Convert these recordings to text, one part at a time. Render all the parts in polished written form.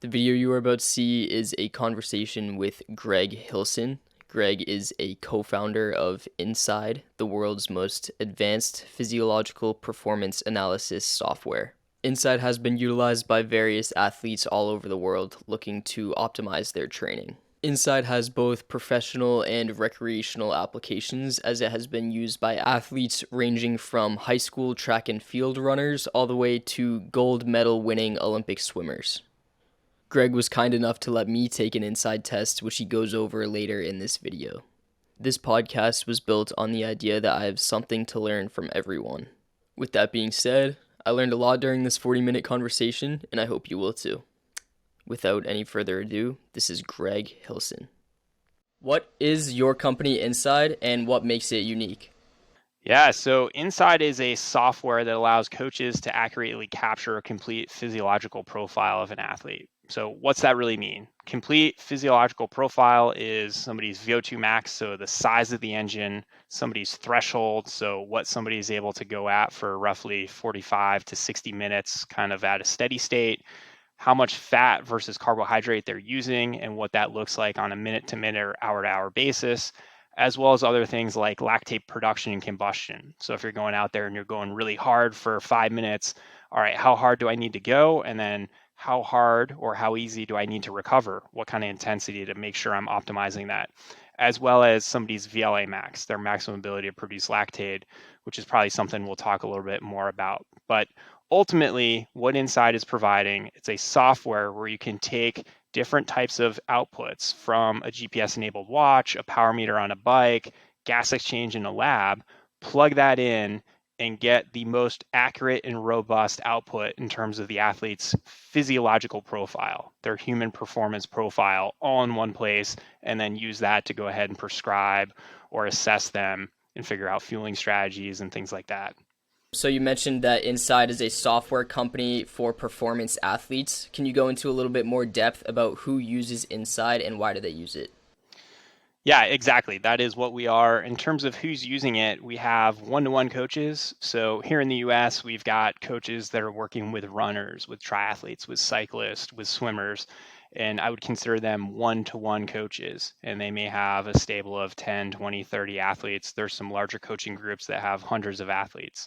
The video you are about to see is a conversation with Greg Hillson. Greg is a co-founder of INSCYD, the world's most advanced physiological performance analysis software. INSCYD has been utilized by various athletes all over the world looking to optimize their training. INSCYD has both professional and recreational applications, as it has been used by athletes ranging from high school track and field runners all the way to gold medal winning Olympic swimmers. Greg was kind enough to let me take an INSCYD test, which he goes over later in this video. This podcast was built on the idea that I have something to learn from everyone. With that being said, I learned a lot during this 40-minute conversation, and I hope you will too. Without any further ado, this is Greg Hillson. What is your company INSCYD, and what makes it unique? Yeah, so INSCYD is a software that allows coaches to accurately capture a complete physiological profile of an athlete. So what's that really mean? Complete physiological profile is somebody's VO2 max, so the size of the engine, somebody's threshold, so what somebody is able to go at for roughly 45 to 60 minutes, kind of at a steady state, how much fat versus carbohydrate they're using, and what that looks like on a minute-to-minute or hour-to-hour basis, as well as other things like lactate production and combustion. So if you're going out there and you're going really hard for 5 minutes, all right, how hard do I need to go? And then how hard or how easy do I need to recover? What kind of intensity to make sure I'm optimizing that? As well as somebody's VLA max, their maximum ability to produce lactate, which is probably something we'll talk a little bit more about. But ultimately, what INSCYD is providing, it's a software where you can take different types of outputs from a GPS-enabled watch, a power meter on a bike, gas exchange in a lab, plug that in and get the most accurate and robust output in terms of the athlete's physiological profile, their human performance profile, all in one place, and then use that to go ahead and prescribe or assess them and figure out fueling strategies and things like that. So you mentioned that INSCYD is a software company for performance athletes. Can you go into a little bit more depth about who uses INSCYD and why do they use it? Yeah, exactly. That is what we are. In terms of who's using it, we have one-to-one coaches. So here in the US, we've got coaches that are working with runners, with triathletes, with cyclists, with swimmers, and I would consider them one-to-one coaches. And they may have a stable of 10, 20, 30 athletes. There's some larger coaching groups that have hundreds of athletes.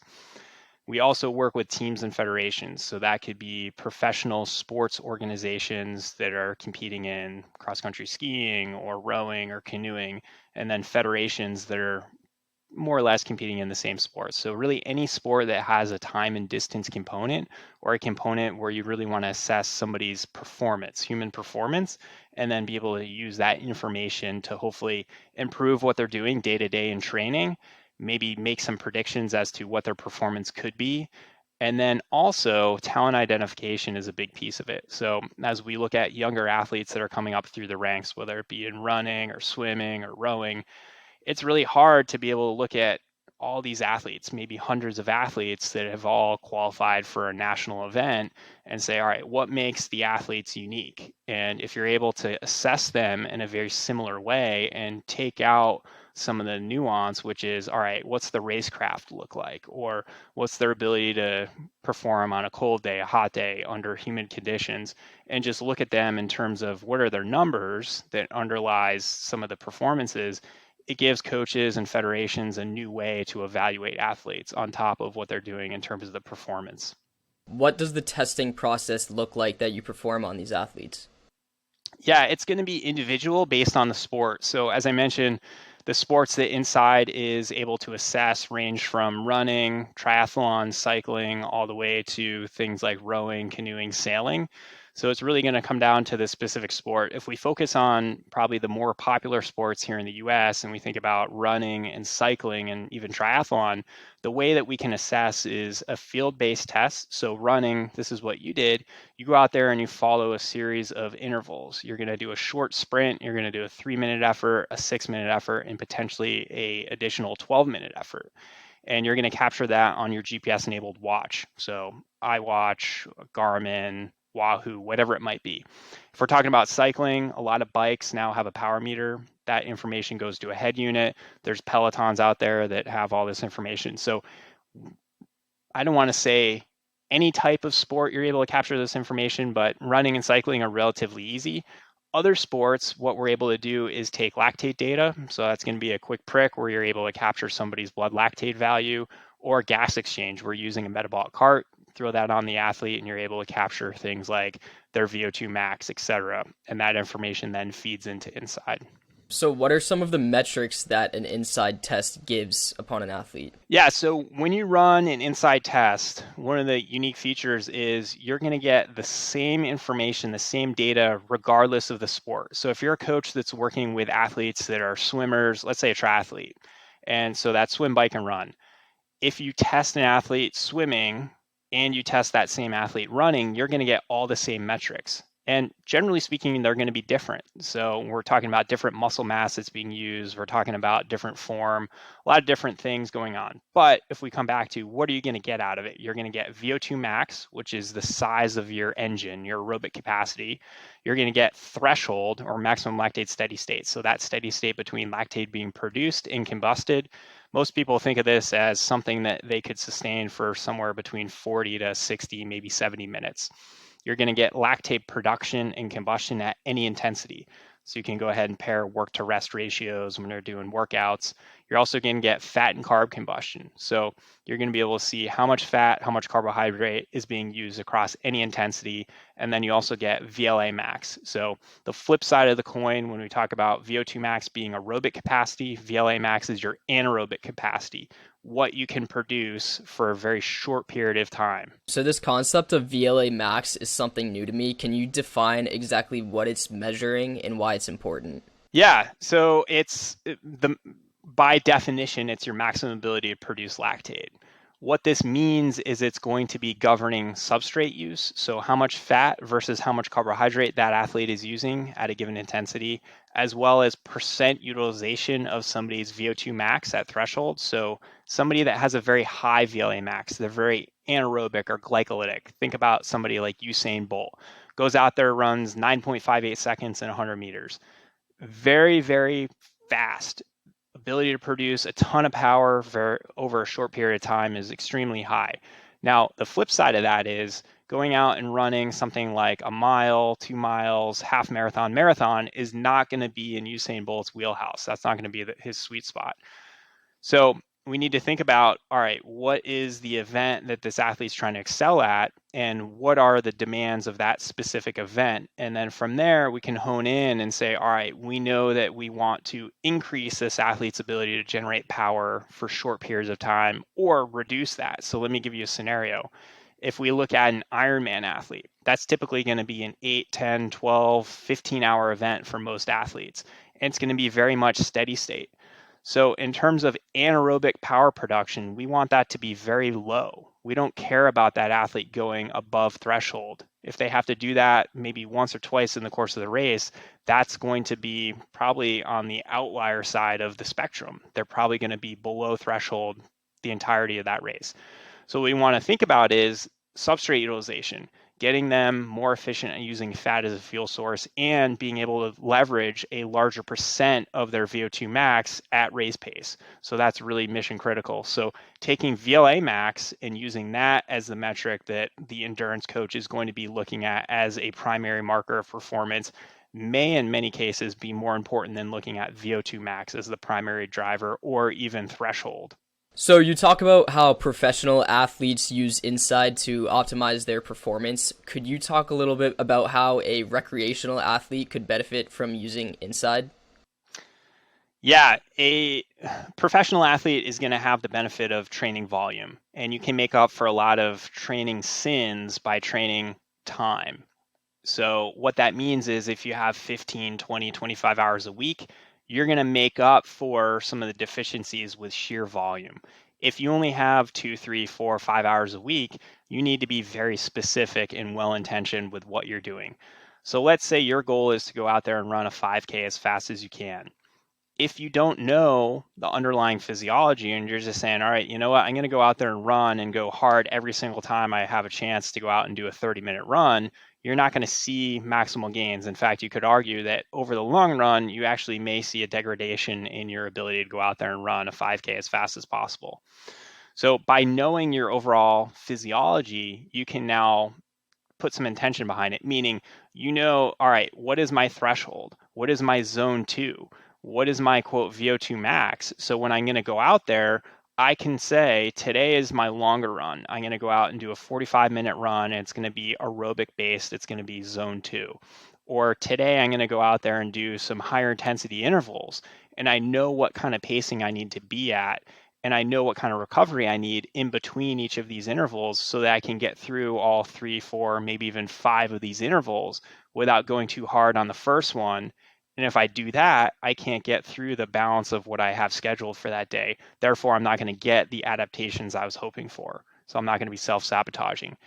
We also work with teams and federations. So that could be professional sports organizations that are competing in cross-country skiing or rowing or canoeing, and then federations that are more or less competing in the same sport. So really any sport that has a time and distance component or a component where you really want to assess somebody's performance, human performance, and then be able to use that information to hopefully improve what they're doing day to day in training, maybe make some predictions as to what their performance could be. And then also talent identification is a big piece of it. So as we look at younger athletes that are coming up through the ranks, whether it be in running or swimming or rowing, it's really hard to be able to look at all these athletes, maybe hundreds of athletes that have all qualified for a national event and say, all right, what makes the athletes unique? And if you're able to assess them in a very similar way and take out some of the nuance, which is, all right, what's the racecraft look like? Or what's their ability to perform on a cold day, a hot day, under humid conditions, and just look at them in terms of what are their numbers that underlies some of the performances. It gives coaches and federations a new way to evaluate athletes on top of what they're doing in terms of the performance. What does the testing process look like that you perform on these athletes? Yeah, it's going to be individual based on the sport. So as I mentioned, the sports that INSCYD is able to assess range from running, triathlon, cycling, all the way to things like rowing, canoeing, sailing. So it's really going to come down to the specific sport. If we focus on probably the more popular sports here in the US and we think about running and cycling and even triathlon, the way that we can assess is a field-based test. So running, this is what you did. You go out there and you follow a series of intervals. You're going to do a short sprint, you're going to do a 3-minute effort, a 6-minute effort, and potentially a additional 12-minute effort. And you're going to capture that on your GPS-enabled watch. So iWatch, Garmin, Wahoo, whatever it might be. If we're talking about cycling, a lot of bikes now have a power meter. That information goes to a head unit. There's Pelotons out there that have all this information. So I don't want to say Any type of sport, you're able to capture this information, but running and cycling are relatively easy. Other sports, what we're able to do is take lactate data. So that's going to be a quick prick where you're able to capture somebody's blood lactate value, or gas exchange. We're using a metabolic cart, throw that on the athlete, and you're able to capture things like their VO2 max, et cetera. And that information then feeds into INSCYD. So, what are some of the metrics that an INSCYD test gives upon an athlete? Yeah, so when you run an INSCYD test, one of the unique features is you're going to get the same information, the same data, regardless of the sport. So if you're a coach that's working with athletes that are swimmers, let's say a triathlete, and so that's swim, bike, and run. If you test an athlete swimming and you test that same athlete running, you're going to get all the same metrics. And generally speaking, they're going to be different. So we're talking about different muscle mass that's being used. We're talking about different form, a lot of different things going on. But if we come back to what are you going to get out of it? You're going to get VO2 max, which is the size of your engine, your aerobic capacity. You're going to get threshold or maximum lactate steady state. So that steady state between lactate being produced and combusted. Most people think of this as something that they could sustain for somewhere between 40 to 60, maybe 70 minutes. You're going to get lactate production and combustion at any intensity. So you can go ahead and pair work to rest ratios when they're doing workouts. You're also going to get fat and carb combustion. So you're going to be able to see how much fat, how much carbohydrate is being used across any intensity. And then you also get VLA max. So the flip side of the coin, when we talk about VO2 max being aerobic capacity, VLA max is your anaerobic capacity, what you can produce for a very short period of time. So, this concept of VLA max is something new to me. Can you define exactly what it's measuring and why it's important? Yeah, so by definition, it's your maximum ability to produce lactate. What this means is it's going to be governing substrate use. So how much fat versus how much carbohydrate that athlete is using at a given intensity, as well as percent utilization of somebody's VO2 max at threshold. So somebody that has a very high VLA max, they're very anaerobic or glycolytic. Think about somebody like Usain Bolt, goes out there, runs 9.58 seconds in 100 meters. Very, very fast. Ability to produce a ton of power over a short period of time is extremely high. Now, the flip side of that is going out and running something like a mile, 2 miles, half marathon is not going to be in Usain Bolt's wheelhouse. That's not going to be his sweet spot. So we need to think about, all right, what is the event that this athlete's trying to excel at, and what are the demands of that specific event? And then from there, we can hone in and say, all right, we know that we want to increase this athlete's ability to generate power for short periods of time or reduce that. So let me give you a scenario. If we look at an Ironman athlete, that's typically going to be an 8, 10, 12, 15-hour event for most athletes. And it's going to be very much steady state. So in terms of anaerobic power production, we want that to be very low. We don't care about that athlete going above threshold. If they have to do that maybe once or twice in the course of the race, that's going to be probably on the outlier side of the spectrum. They're probably going to be below threshold the entirety of that race. So what we want to think about is substrate utilization, getting them more efficient at using fat as a fuel source and being able to leverage a larger percent of their VO2 max at race pace. So that's really mission critical. So taking VLA max and using that as the metric that the endurance coach is going to be looking at as a primary marker of performance may in many cases be more important than looking at VO2 max as the primary driver or even threshold. So, you talk about how professional athletes use INSCYD to optimize their performance. Could you talk a little bit about how a recreational athlete could benefit from using INSCYD? Yeah, a professional athlete is going to have the benefit of training volume, and you can make up for a lot of training sins by training time. So what that means is if you have 15, 20, 25 hours a week, you're going to make up for some of the deficiencies with sheer volume. If you only have 2, 3, 4, 5 hours a week, you need to be very specific and well-intentioned with what you're doing. So let's say your goal is to go out there and run a 5K as fast as you can. If you don't know the underlying physiology and you're just saying, all right, you know what, I'm going to go out there and run and go hard every single time I have a chance to go out and do a 30-minute run, you're not going to see maximal gains. In fact, you could argue that over the long run, you actually may see a degradation in your ability to go out there and run a 5K as fast as possible. So by knowing your overall physiology, you can now put some intention behind it, meaning, all right, what is my threshold? What is my zone 2? What is my quote VO2 max? So when I'm going to go out there, I can say today is my longer run. I'm going to go out and do a 45-minute run, and it's going to be aerobic based. It's going to be zone 2. Or today I'm going to go out there and do some higher intensity intervals, and I know what kind of pacing I need to be at, and I know what kind of recovery I need in between each of these intervals so that I can get through all 3, 4, maybe even 5 of these intervals without going too hard on the first one. And if I do that, I can't get through the balance of what I have scheduled for that day. Therefore, I'm not going to get the adaptations I was hoping for. So I'm not going to be self-sabotaging.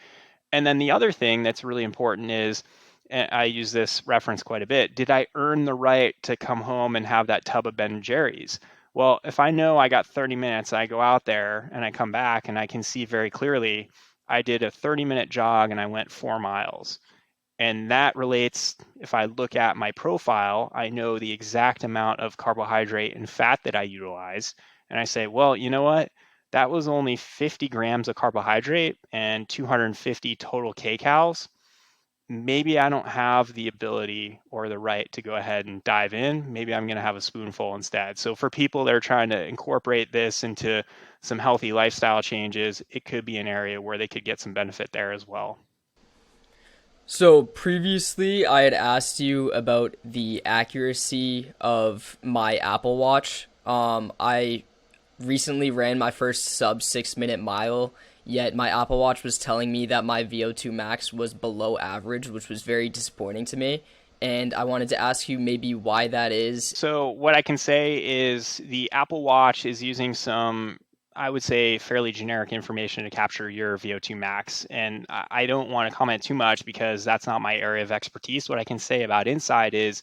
And then the other thing that's really important is, and I use this reference quite a bit, did I earn the right to come home and have that tub of Ben& Jerry's? Well, if I know I got 30 minutes, I go out there and I come back and I can see very clearly I did a 30-minute jog and I went 4 miles. And that relates, if I look at my profile, I know the exact amount of carbohydrate and fat that I utilize. And I say, well, you know what? That was only 50 grams of carbohydrate and 250 total kcals. Maybe I don't have the ability or the right to go ahead and dive in. Maybe I'm going to have a spoonful instead. So for people that are trying to incorporate this into some healthy lifestyle changes, it could be an area where they could get some benefit there as well. So previously, I had asked you about the accuracy of my Apple Watch. I recently ran my first sub 6 minute mile, yet my Apple Watch was telling me that my VO2 max was below average, which was very disappointing to me. And I wanted to ask you maybe why that is. So what I can say is the Apple Watch is using some, I would say, fairly generic information to capture your VO2 max. And I don't want to comment too much because that's not my area of expertise. What I can say about INSCYD is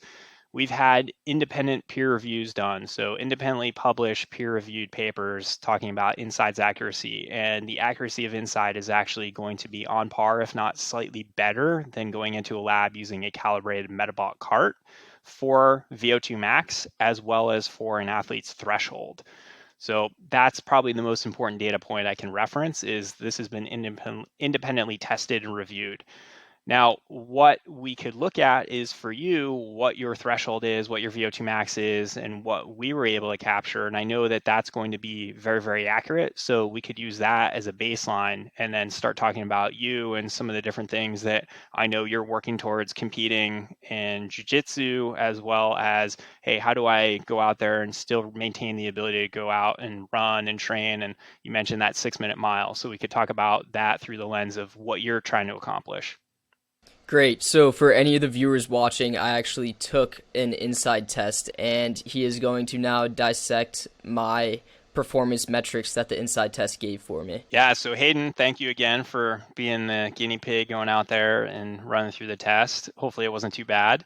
we've had independent peer reviews done. So independently published peer-reviewed papers talking about INSCYD's accuracy. And the accuracy of INSCYD is actually going to be on par, if not slightly better, than going into a lab using a calibrated metabolic cart for VO2 max, as well as for an athlete's threshold. So that's probably the most important data point I can reference is this has been independently tested and reviewed. Now, what we could look at is for you, what your threshold is, what your VO2 max is, and what we were able to capture. And I know that that's going to be very, very accurate. So we could use that as a baseline and then start talking about you and some of the different things that I know you're working towards competing in jiu-jitsu, as well as, hey, how do I go out there and still maintain the ability to go out and run and train? And you mentioned that 6 minute mile. So we could talk about that through the lens of what you're trying to accomplish. Great. So for any of the viewers watching, I actually took an INSCYD test, and he is going to now dissect my performance metrics that the INSCYD test gave for me. Yeah, so Hayden, thank you again for being the guinea pig going out there and running through the test. Hopefully it wasn't too bad.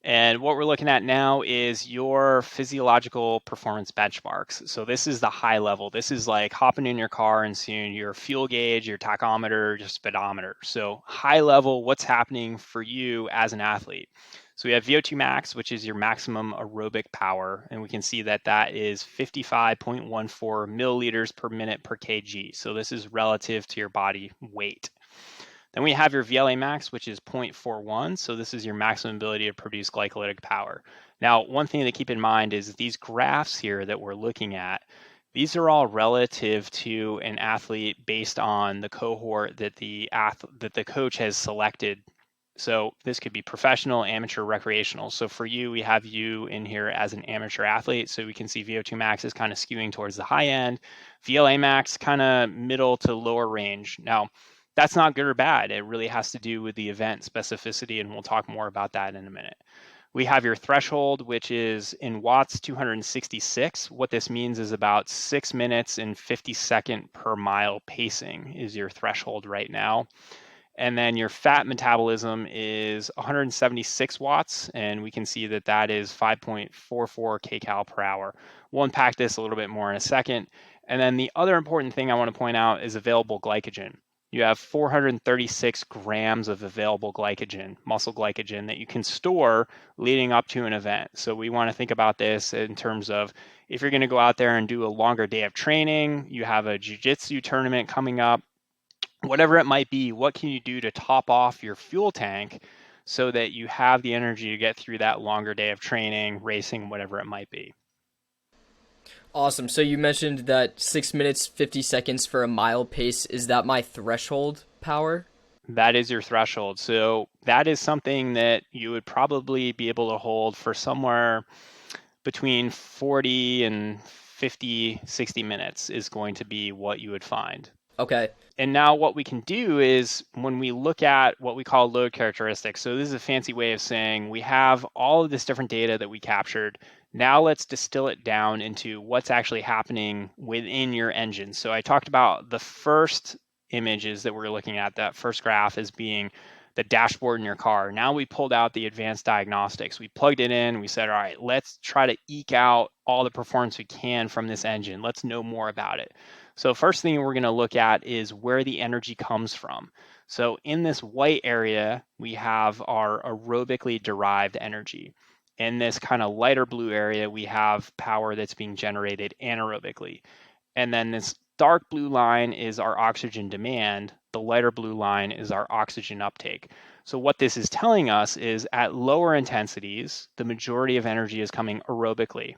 And what we're looking at now is your physiological performance benchmarks. So this is the high level. This is like hopping in your car and seeing your fuel gauge, your tachometer, your speedometer. So high level, what's happening for you as an athlete. So we have VO2 max, which is your maximum aerobic power. And we can see that that is 55.14 milliliters per minute per kg. So this is relative to your body weight. Then we have your VLA max, which is 0.41. So this is your maximum ability to produce glycolytic power. Now, one thing to keep in mind is these graphs here that we're looking at, these are all relative to an athlete based on the cohort that the coach has selected. So this could be professional, amateur, recreational. So for you, we have you in here as an amateur athlete. So we can see VO2 max is kind of skewing towards the high end. VLA max kind of middle to lower range. Now, that's not good or bad. It really has to do with the event specificity, and we'll talk more about that in a minute. We have your threshold, which is in watts 266. What this means is about 6 minutes and 50-second per mile pacing is your threshold right now. And then your fat metabolism is 176 watts, and we can see that that is 5.44 kcal per hour. We'll unpack this a little bit more in a second. And then the other important thing I want to point out is available glycogen. you have 436 grams of available glycogen, muscle glycogen, that you can store leading up to an event. So we want to think about this in terms of if you're going to go out there and do a longer day of training, you have a jiu-jitsu tournament coming up, whatever it might be, what can you do to top off your fuel tank so that you have the energy to get through that longer day of training, racing, whatever it might be. Awesome. So you mentioned that 6 minutes, 50 seconds for a mile pace. Is that my threshold power? That is your threshold. So that is something that you would probably be able to hold for somewhere between 40 and 50, 60 minutes is going to be what you would find. Okay. And now what we can do is when we look at what we call load characteristics, so this is a fancy way of saying we have all of this different data that we captured. Now let's distill it down into what's actually happening within your engine. So I talked about the first images that we're looking at, that first graph, as being the dashboard in your car. Now we pulled out the advanced diagnostics. We plugged it in. We said, all right, let's try to eke out all the performance we can from this engine. Let's know more about it. So first thing we're going to look at is where the energy comes from. So in this white area, we have our aerobically derived energy. In this kind of lighter blue area, we have power that's being generated anaerobically. And then this dark blue line is our oxygen demand. The lighter blue line is our oxygen uptake. So what this is telling us is at lower intensities, the majority of energy is coming aerobically.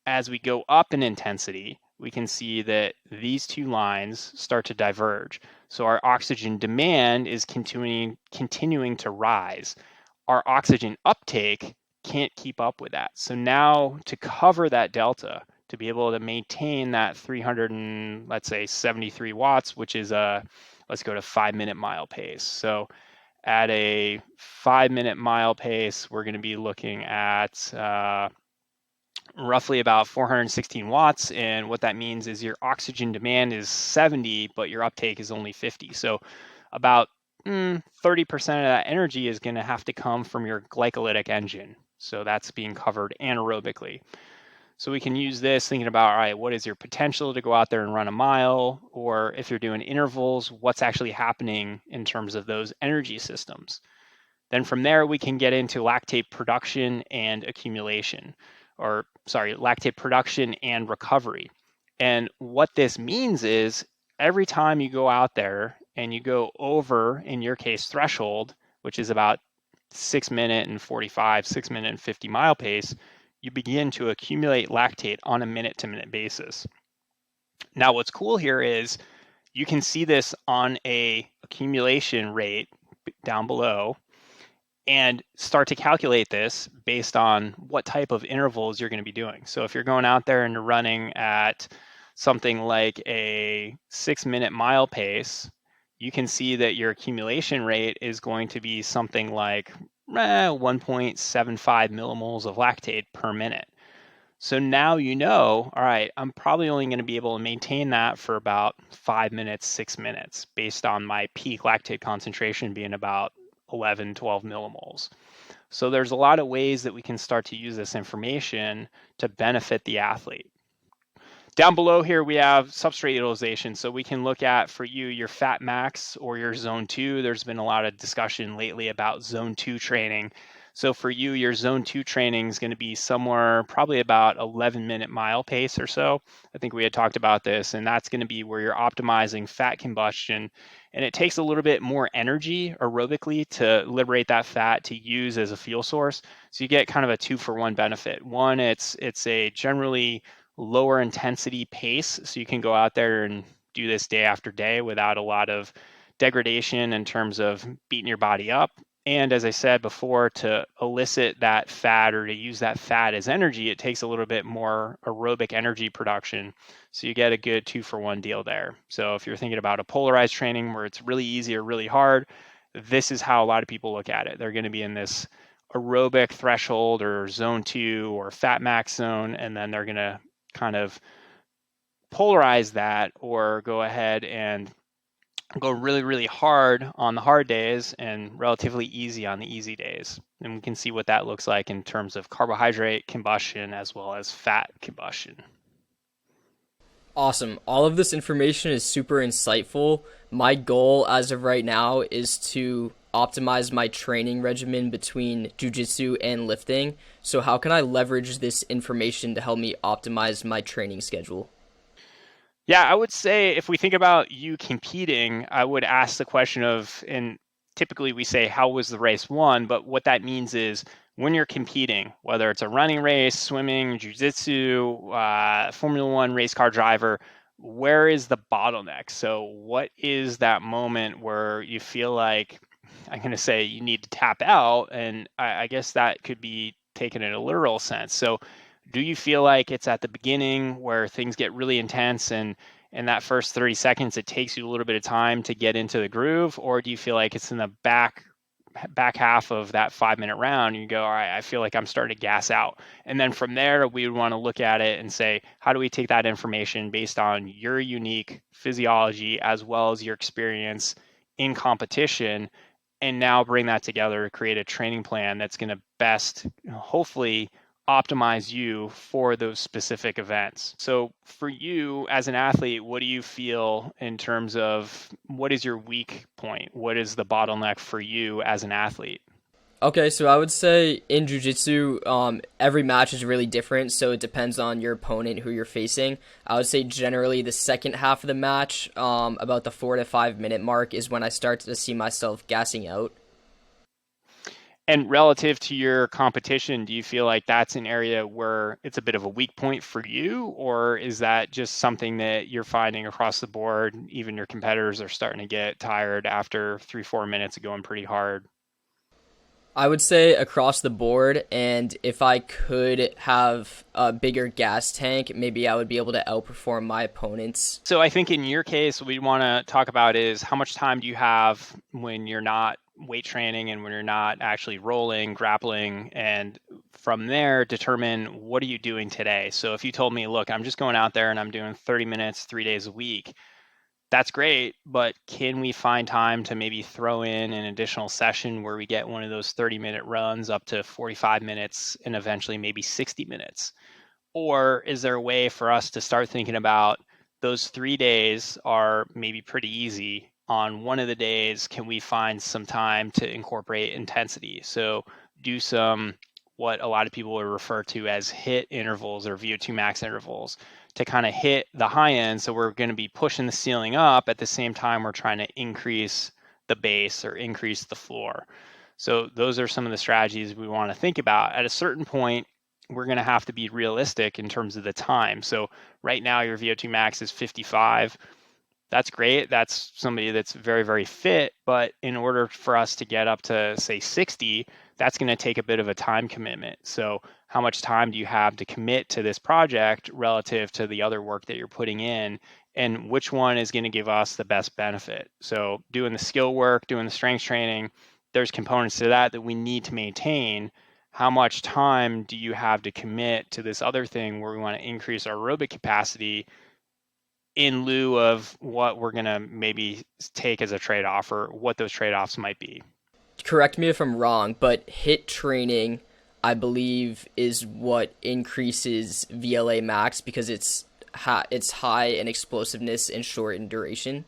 As we go up in intensity, we can see that these two lines start to diverge. So our oxygen demand is continuing to rise. Our oxygen uptake can't keep up with that. So now to cover that delta, to be able to maintain that 300 and let's say 73 watts, which is let's go to 5-minute mile pace. So at a 5-minute mile pace, we're going to be looking at roughly about 416 watts. And what that means is your oxygen demand is 70, but your uptake is only 50. So about 30% of that energy is going to have to come from your glycolytic engine. So that's being covered anaerobically. So we can use this thinking about, all right, what is your potential to go out there and run a mile? Or if you're doing intervals, what's actually happening in terms of those energy systems? Then from there, we can get into lactate production and accumulation, or sorry, lactate production and recovery. And what this means is every time you go out there and you go over, in your case, threshold, which is about 6-minute and 45, 6-minute and 50 mile pace, you begin to accumulate lactate on a minute-to-minute basis. Now, what's cool here is you can see this on a accumulation rate down below and start to calculate this based on what type of intervals you're going to be doing. So if you're going out there and you're running at something like a 6-minute mile pace, you can see that your accumulation rate is going to be something like 1.75 millimoles of lactate per minute. So now you know, all right, I'm probably only going to be able to maintain that for about 5 minutes, 6 minutes, based on my peak lactate concentration being about 11, 12 millimoles. So there's a lot of ways that we can start to use this information to benefit the athlete. Down below here, we have substrate utilization. So we can look at, for you, your fat max or your zone 2. There's been a lot of discussion lately about zone 2 training. So for you, your zone 2 training is going to be somewhere probably about 11-minute mile pace or so. I think we had talked about this, and that's going to be where you're optimizing fat combustion. And it takes a little bit more energy aerobically to liberate that fat to use as a fuel source. So you get kind of a 2-for-1 benefit. One, it's a generally lower intensity pace, so you can go out there and do this day after day without a lot of degradation in terms of beating your body up. And as I said before, to elicit that fat or to use that fat as energy, it takes a little bit more aerobic energy production. So you get a good 2-for-1 deal there. So if you're thinking about a polarized training where it's really easy or really hard, this is how a lot of people look at it. They're going to be in this aerobic threshold or zone 2 or fat max zone, and then they're going to kind of polarize that or go ahead and go really, really hard on the hard days and relatively easy on the easy days. And we can see what that looks like in terms of carbohydrate combustion as well as fat combustion. Awesome. All of this information is super insightful. My goal as of right now is to optimize my training regimen between jujitsu and lifting. So, how can I leverage this information to help me optimize my training schedule? Yeah, I would say if we think about you competing, I would ask the question of, and typically we say, how was the race won? But what that means is when you're competing, whether it's a running race, swimming, jiu-jitsu, Formula One race car driver, where is the bottleneck? So what is that moment where you feel like, I'm going to say you need to tap out? And I guess that could be taken in a literal sense. So do you feel like it's at the beginning where things get really intense and in that first 30 seconds it takes you a little bit of time to get into the groove, or do you feel like it's in the back half of that 5 minute round you go, all right, I feel like I'm starting to gas out? And then from there we would want to look at it and say, how do we take that information based on your unique physiology as well as your experience in competition, and now bring that together to create a training plan that's going to best, hopefully, optimize you for those specific events. So for you as an athlete, what do you feel in terms of what is your weak point? What is the bottleneck for you as an athlete? Okay, so I would say in jujitsu, every match is really different, so it depends on your opponent who you're facing. I would say generally the second half of the match, about the 4 to 5 minute mark, is when I start to see myself gassing out. And relative to your competition, do you feel like that's an area where it's a bit of a weak point for you, or is that just something that you're finding across the board? Even your competitors are starting to get tired after 3, 4 minutes of going pretty hard. I would say across the board, and if I could have a bigger gas tank, maybe I would be able to outperform my opponents. So I think in your case, what we want to talk about is how much time do you have when you're not weight training and when you're not actually rolling, grappling, and from there determine what are you doing today. So if you told me, look, I'm just going out there and I'm doing 30 minutes, 3 days a week, that's great, but can we find time to maybe throw in an additional session where we get one of those 30-minute runs up to 45 minutes and eventually maybe 60 minutes? Or is there a way for us to start thinking about those 3 days are maybe pretty easy? On one of the days, can we find some time to incorporate intensity? So do some what a lot of people would refer to as hit intervals or VO2 max intervals to kind of hit the high end. So we're going to be pushing the ceiling up at the same time we're trying to increase the base or increase the floor. So those are some of the strategies we want to think about. At a certain point, we're going to have to be realistic in terms of the time. So right now your VO2 max is 55. That's great. That's somebody that's very, very fit. But in order for us to get up to, say, 60, that's going to take a bit of a time commitment. So how much time do you have to commit to this project relative to the other work that you're putting in? And which one is going to give us the best benefit? So doing the skill work, doing the strength training, there's components to that that we need to maintain. How much time do you have to commit to this other thing where we want to increase our aerobic capacity in lieu of what we're going to maybe take as a trade-off or what those trade-offs might be? Correct me if I'm wrong, but hit training, I believe, is what increases VLA max because it's high in explosiveness and short in duration.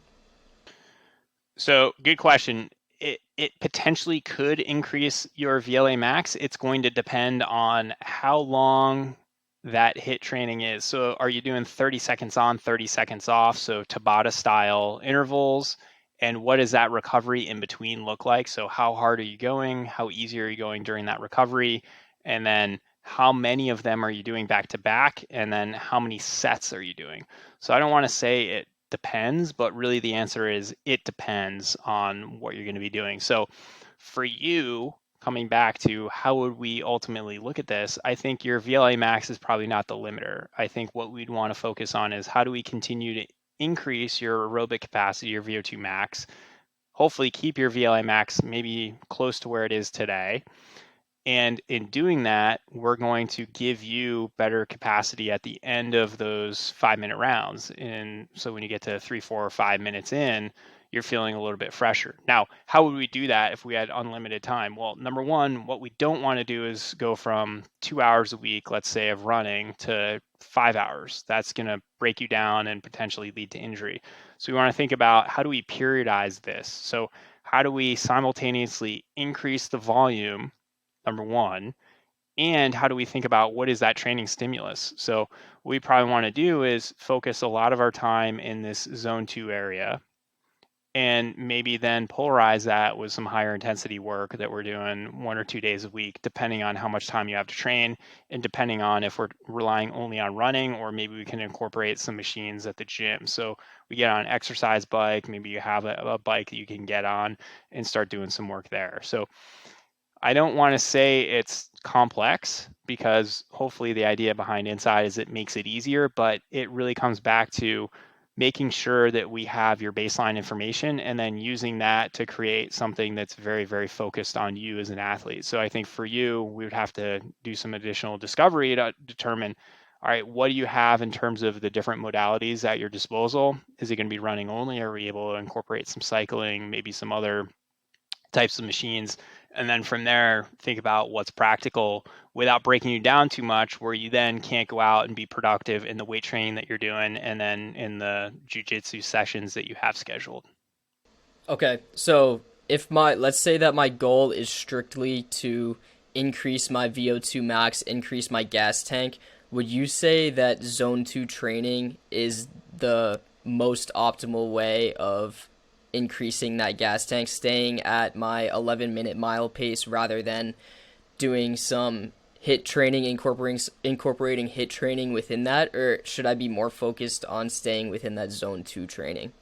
So good question. It potentially could increase your VLA max. It's going to depend on how long that hit training is. So are you doing 30 seconds on, 30 seconds off? So Tabata style intervals. And what does that recovery in between look like? So how hard are you going? How easy are you going during that recovery? And then how many of them are you doing back to back? And then how many sets are you doing? So I don't want to say it depends, but really the answer is it depends on what you're going to be doing. So for you, coming back to how would we ultimately look at this, I think your VLA max is probably not the limiter. I think what we'd want to focus on is how do we continue to increase your aerobic capacity, your VO2 max, hopefully keep your VLA max maybe close to where it is today. And in doing that, we're going to give you better capacity at the end of those 5 minute rounds. And so when you get to 3, 4, or 5 minutes in, you're feeling a little bit fresher. Now, how would we do that if we had unlimited time? Well, number one, what we don't want to do is go from 2 hours a week, let's say, of running to 5 hours. That's going to break you down and potentially lead to injury. So we want to think about, how do we periodize this? So how do we simultaneously increase the volume, number one, and how do we think about what is that training stimulus? So what we probably want to do is focus a lot of our time in this zone 2 area, and maybe then polarize that with some higher intensity work that we're doing 1 or 2 days a week, depending on how much time you have to train, and depending on if we're relying only on running, or maybe we can incorporate some machines at the gym. So we get on an exercise bike, maybe you have a bike that you can get on and start doing some work there. So I don't want to say it's complex, because hopefully the idea behind INSCYD is it makes it easier, but it really comes back to making sure that we have your baseline information and then using that to create something that's very, very focused on you as an athlete. So I think for you, we would have to do some additional discovery to determine, all right, what do you have in terms of the different modalities at your disposal? Is it going to be running only? Are we able to incorporate some cycling, maybe some other types of machines? And then from there, think about what's practical without breaking you down too much, where you then can't go out and be productive in the weight training that you're doing and then in the jujitsu sessions that you have scheduled. Okay, so if let's say that my goal is strictly to increase my VO2 max, increase my gas tank, would you say that zone 2 training is the most optimal way of increasing that gas tank, staying at my 11-minute mile pace rather than doing some hit training, incorporating hit training within that, or should I be more focused on staying within that zone 2 training?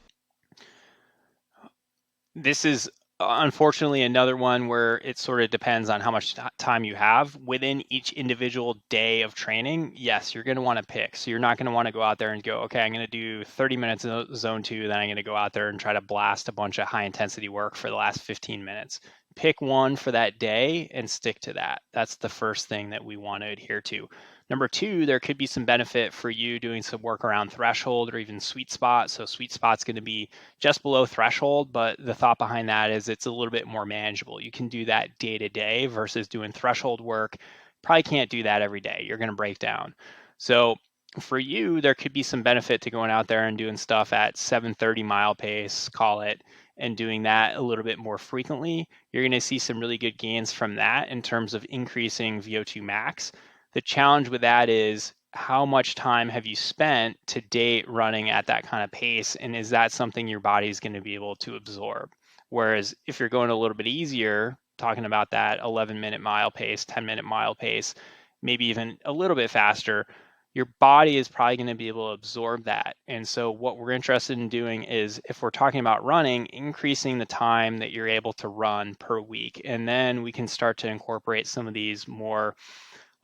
This is unfortunately another one where it sort of depends on how much time you have within each individual day of training. Yes, you're going to want to pick. So you're not going to want to go out there and go, okay, I'm going to do 30 minutes of zone 2, then I'm going to go out there and try to blast a bunch of high intensity work for the last 15 minutes. Pick one for that day and stick to that. That's the first thing that we want to adhere to. Number two, there could be some benefit for you doing some work around threshold or even sweet spot. So sweet spot's going to be just below threshold, but the thought behind that is it's a little bit more manageable. You can do that day to day versus doing threshold work. Probably can't do that every day. You're going to break down. So for you, there could be some benefit to going out there and doing stuff at 7:30 mile pace, call it, and doing that a little bit more frequently. You're going to see some really good gains from that in terms of increasing VO2 max. The challenge with that is, how much time have you spent to date running at that kind of pace? And is that something your body's going to be able to absorb? Whereas if you're going a little bit easier, talking about that 11-minute mile pace, 10-minute mile pace, maybe even a little bit faster, your body is probably going to be able to absorb that. And so what we're interested in doing is, if we're talking about running, increasing the time that you're able to run per week. And then we can start to incorporate some of these more,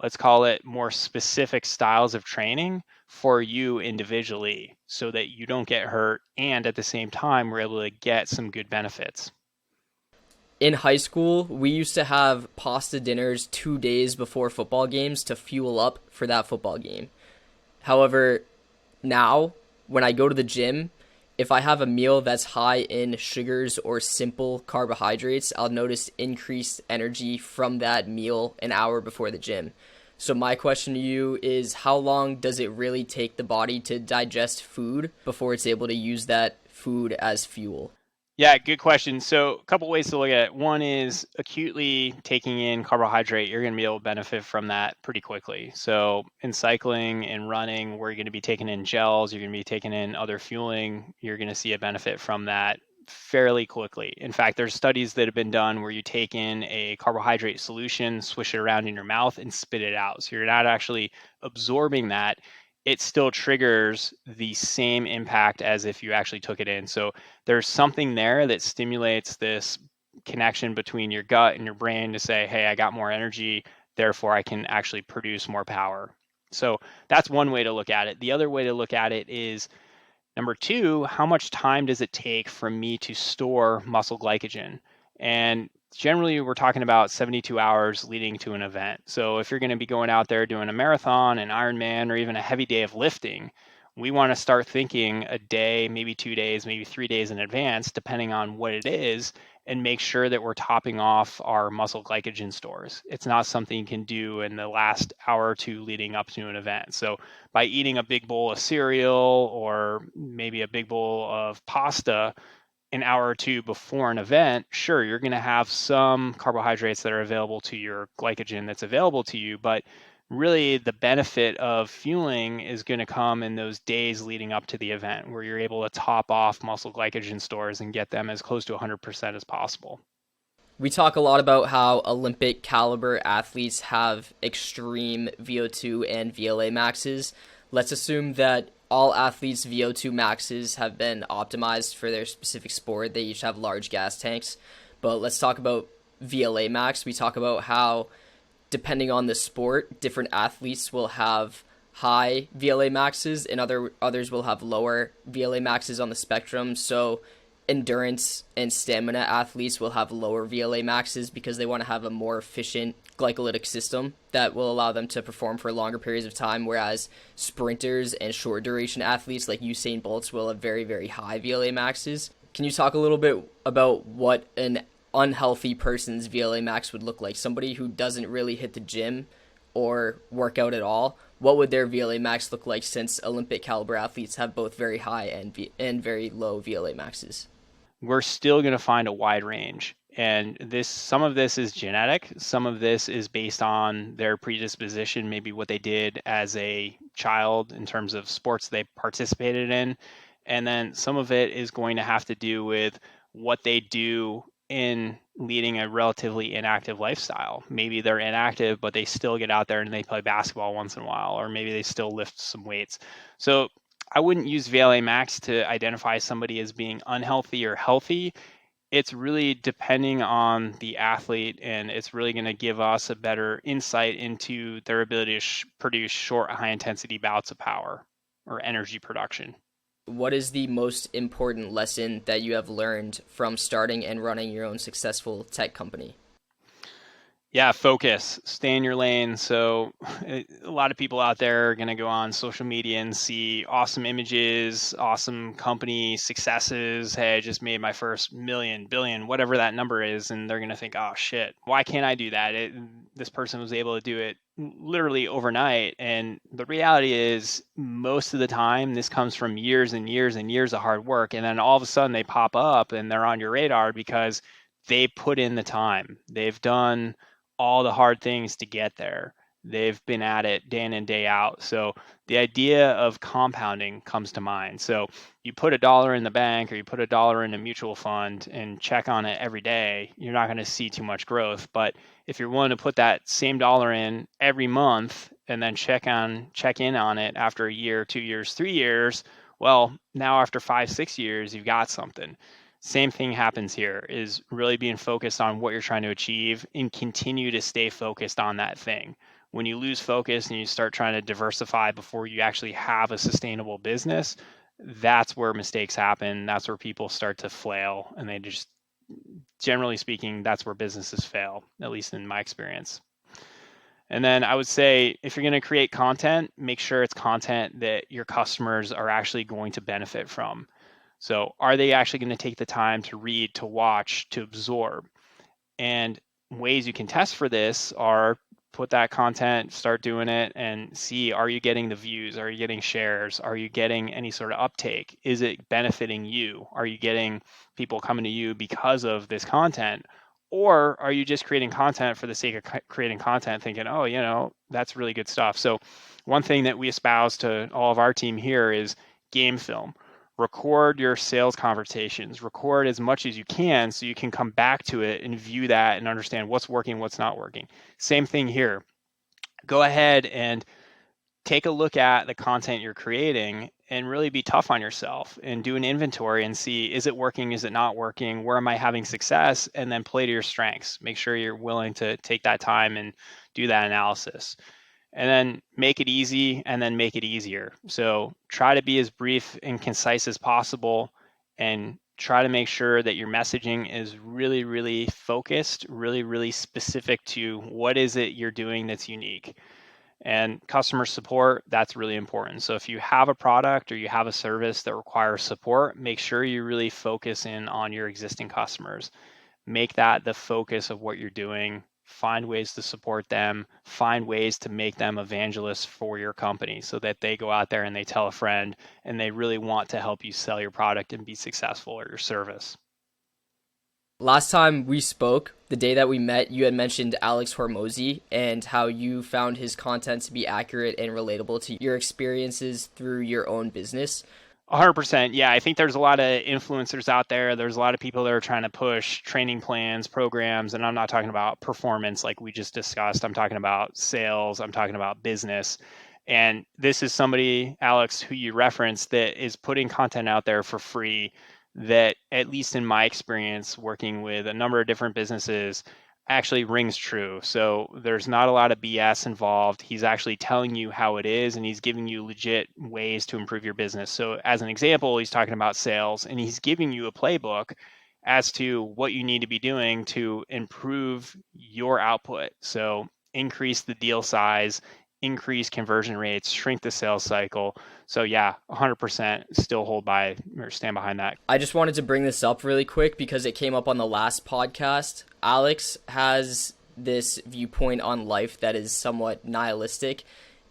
let's call it, more specific styles of training for you individually, so that you don't get hurt, and at the same time we're able to get some good benefits. In high school, we used to have pasta dinners 2 days before football games to fuel up for that football game. However, now when I go to the gym, if I have a meal that's high in sugars or simple carbohydrates, I'll notice increased energy from that meal an hour before the gym. So my question to you is, how long does it really take the body to digest food before it's able to use that food as fuel? Yeah, good question. So a couple ways to look at it. One is acutely taking in carbohydrate. You're going to be able to benefit from that pretty quickly. So in cycling and running, where you're going to be taking in gels, you're going to be taking in other fueling, you're going to see a benefit from that fairly quickly. In fact, there's studies that have been done where you take in a carbohydrate solution, swish it around in your mouth, and spit it out. So you're not actually absorbing that. It still triggers the same impact as if you actually took it in. So there's something there that stimulates this connection between your gut and your brain to say, hey, I got more energy, therefore I can actually produce more power. So that's one way to look at it. The other way to look at it is, number two, how much time does it take for me to store muscle glycogen? And generally, we're talking about 72 hours leading to an event. So if you're going to be going out there doing a marathon, an Ironman, or even a heavy day of lifting, we want to start thinking a day, maybe 2 days, maybe 3 days in advance, depending on what it is, and make sure that we're topping off our muscle glycogen stores. It's not something you can do in the last hour or two leading up to an event. So by eating a big bowl of cereal or maybe a big bowl of pasta an hour or two before an event, sure, you're going to have some carbohydrates that are available to your glycogen that's available to you, but really the benefit of fueling is going to come in those days leading up to the event where you're able to top off muscle glycogen stores and get them as close to 100% as possible. We talk a lot about how Olympic caliber athletes have extreme VO2 and VLA maxes. Let's assume that all athletes' VO2 maxes have been optimized for their specific sport. They each have large gas tanks. But let's talk about VLA max. We talk about how, depending on the sport, different athletes will have high VLA maxes and others will have lower VLA maxes on the spectrum. So endurance and stamina athletes will have lower VLA maxes because they want to have a more efficient glycolytic system that will allow them to perform for longer periods of time, whereas sprinters and short duration athletes like Usain Bolts will have very, very high VLA maxes. Can you talk a little bit about what an unhealthy person's VLA max would look like? Somebody who doesn't really hit the gym or work out at all, what would their VLA max look like, since Olympic caliber athletes have both very high and very low VLA maxes? We're still going to find a wide range. And some of this is genetic, some of this is based on their predisposition, maybe what they did as a child in terms of sports they participated in. And then some of it is going to have to do with what they do in leading a relatively inactive lifestyle. Maybe they're inactive, but they still get out there and they play basketball once in a while, or maybe they still lift some weights. So I wouldn't use VLA max to identify somebody as being unhealthy or healthy. It's really depending on the athlete, and it's really going to give us a better insight into their ability to produce short, high intensity bouts of power or energy production. What is the most important lesson that you have learned from starting and running your own successful tech company? Yeah, focus, stay in your lane. So a lot of people out there are going to go on social media and see awesome images, awesome company successes. Hey, I just made my first million, billion, whatever that number is. And they're going to think, oh shit, why can't I do that? This person was able to do it literally overnight. And the reality is most of the time, this comes from years and years and years of hard work. And then all of a sudden they pop up and they're on your radar because they put in the time. They've done all the hard things to get there. They've been at it day in and day out. So the idea of compounding comes to mind. So you put $1 in the bank or you put $1 in a mutual fund and check on it every day, you're not going to see too much growth. But if you're willing to put that same dollar in every month and then check in on it after a year, 2 years, 3 years, well, now after 5, 6 years, you've got something. Same thing happens here, is really being focused on what you're trying to achieve and continue to stay focused on that thing. When you lose focus and you start trying to diversify before you actually have a sustainable business, that's where mistakes happen. That's where people start to flail, and they just, generally speaking, that's where businesses fail, at least in my experience. And then I would say, if you're going to create content, make sure it's content that your customers are actually going to benefit from. So are they actually going to take the time to read, to watch, to absorb? And ways you can test for this are put that content, start doing it, and see, are you getting the views? Are you getting shares? Are you getting any sort of uptake? Is it benefiting you? Are you getting people coming to you because of this content? Or are you just creating content for the sake of creating content, thinking, oh, that's really good stuff? So one thing that we espouse to all of our team here is game film. Record your sales conversations, record as much as you can so you can come back to it and view that and understand what's working, what's not working. Same thing here. Go ahead and take a look at the content you're creating and really be tough on yourself and do an inventory and see, is it working? Is it not working? Where am I having success? And then play to your strengths. Make sure you're willing to take that time and do that analysis. And then make it easy and then make it easier. So try to be as brief and concise as possible, and try to make sure that your messaging is really, really focused, really, really specific to what is it you're doing that's unique. And customer support, that's really important. So if you have a product or you have a service that requires support, make sure you really focus in on your existing customers. Make that the focus of what you're doing. Find ways to support them, find ways to make them evangelists for your company so that they go out there and they tell a friend and they really want to help you sell your product and be successful or your service. Last time we spoke, the day that we met, you had mentioned Alex Hormozzi and how you found his content to be accurate and relatable to your experiences through your own business. 100%. Yeah, I think there's a lot of influencers out there. There's a lot of people that are trying to push training plans, programs, and I'm not talking about performance like we just discussed. I'm talking about sales, I'm talking about business. And this is somebody, Alex, who you referenced, that is putting content out there for free that, at least in my experience working with a number of different businesses, actually rings true. So there's not a lot of BS involved. He's actually telling you how it is and he's giving you legit ways to improve your business. So as an example, he's talking about sales and he's giving you a playbook as to what you need to be doing to improve your output. So increase the deal size, increase conversion rates, shrink the sales cycle. So yeah, 100% still hold by or stand behind that. I just wanted to bring this up really quick because it came up on the last podcast. Alex has this viewpoint on life that is somewhat nihilistic,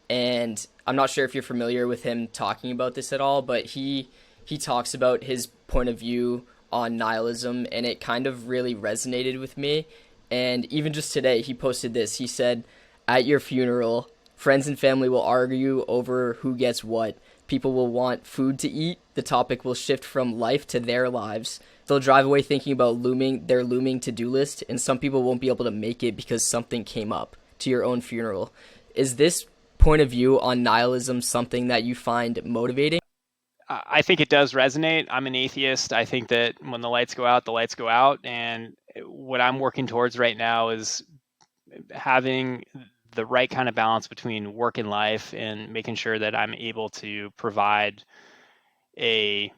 and I'm not sure if you're familiar with him talking about this at all, but he talks about his point of view on nihilism, and it kind of really resonated with me. And even just today, he posted this. He said, "At your funeral, friends and family will argue over who gets what. People will want food to eat. The topic will shift from life to their lives. They'll drive away thinking about their looming to-do list, and some people won't be able to make it because something came up to your own funeral." Is this point of view on nihilism something that you find motivating? I think it does resonate. I'm an atheist. I think that when the lights go out, the lights go out. And what I'm working towards right now is having the right kind of balance between work and life and making sure that I'm able to provide a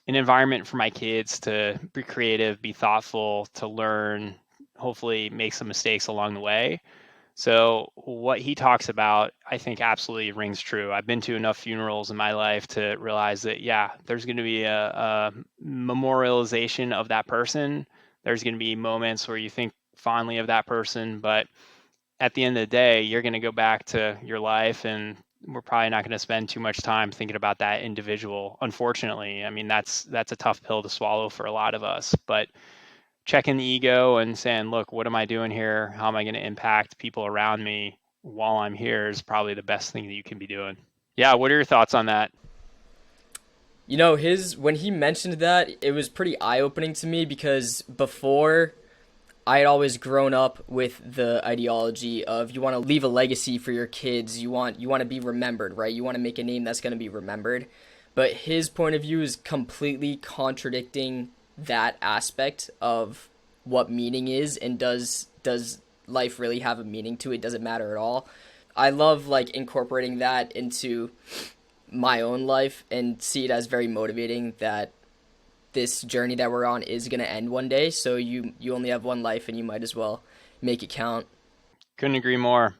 an environment for my kids to be creative, be thoughtful, to learn, hopefully make some mistakes along the way. So what he talks about, I think absolutely rings true. I've been to enough funerals in my life to realize that, yeah, there's going to be a memorialization of that person. There's going to be moments where you think fondly of that person, but at the end of the day, you're going to go back to your life and we're probably not going to spend too much time thinking about that individual. Unfortunately, I mean, that's a tough pill to swallow for a lot of us, but checking the ego and saying, look, what am I doing here? How am I going to impact people around me while I'm here is probably the best thing that you can be doing. Yeah, what are your thoughts on that? You know, his when he mentioned that, it was pretty eye-opening to me because before I had always grown up with the ideology of you want to leave a legacy for your kids, you want to be remembered, right? You want to make a name that's going to be remembered. But his point of view is completely contradicting that aspect of what meaning is, and does life really have a meaning to it? Does it matter at all? I love like incorporating that into my own life and see it as very motivating that this journey that we're on is going to end one day, so you only have one life and you might as well make it count. Couldn't agree more.